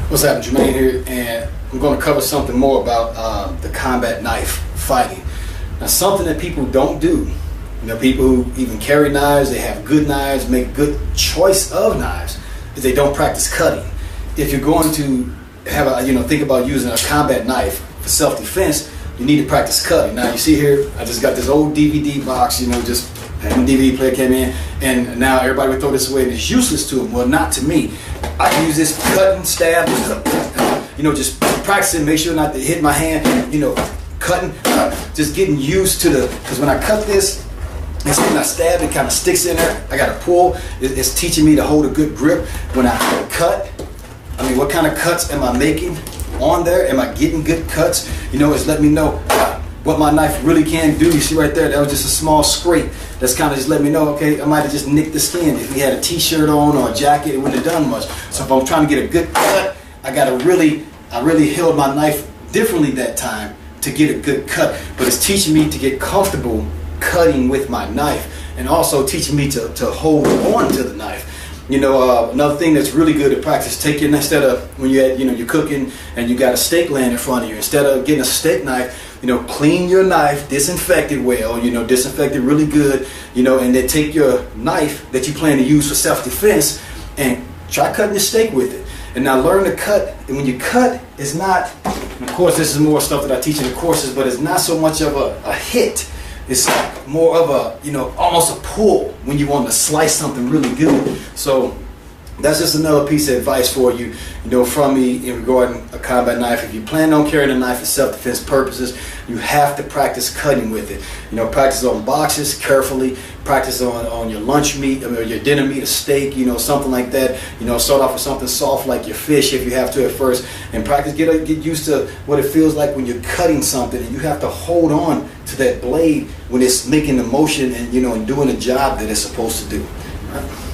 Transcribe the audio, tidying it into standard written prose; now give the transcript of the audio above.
What's happening, Jermaine here, and I'm going to cover something more about the combat knife fighting. Now, something that people don't do. People who even carry knives, they have good knives, make good choice of knives, is they don't practice cutting. If you're going to have think about using a combat knife for self-defense, you need to practice cutting. Now, you see here, I just got this old DVD box, just when DVD player came in, and now everybody would throw this away and it's useless to them. Well, not to me. I can use this cutting, stab, just practicing, make sure not to hit my hand, cutting, just getting used to because when I cut this, and when I stab, it kind of sticks in there. I got to pull. It's teaching me to hold a good grip. When I cut, what kind of cuts am I making on there? Am I getting good cuts? It's letting me know what my knife really can do. You see right there, that was just a small scrape. That's kind of just letting me know, okay, I might have just nicked the skin. If we had a t-shirt on or a jacket, it wouldn't have done much. So if I'm trying to get a good cut, I really held my knife differently that time to get a good cut. But it's teaching me to get comfortable cutting with my knife, and also teaching me to hold on to the knife. Another thing that's really good to practice, instead of when you're cooking and you got a steak laying in front of you, instead of getting a steak knife, clean your knife, disinfect it well, disinfect it really good, and then take your knife that you plan to use for self-defense and try cutting your steak with it. And now learn to cut. And when you cut, it's not, of course this is more stuff that I teach in the courses, but it's not so much of a hit. It's more of almost a pull when you want to slice something really good. So that's just another piece of advice for you, from me in regarding a combat knife. If you plan on carrying a knife for self-defense purposes, you have to practice cutting with it. Practice on boxes carefully. Practice on your lunch meat, or your dinner meat, a steak, something like that. Start off with something soft like your fish if you have to at first, and practice, get used to what it feels like when you're cutting something and you have to hold on to that blade when it's making the motion and and doing the job that it's supposed to do. Right?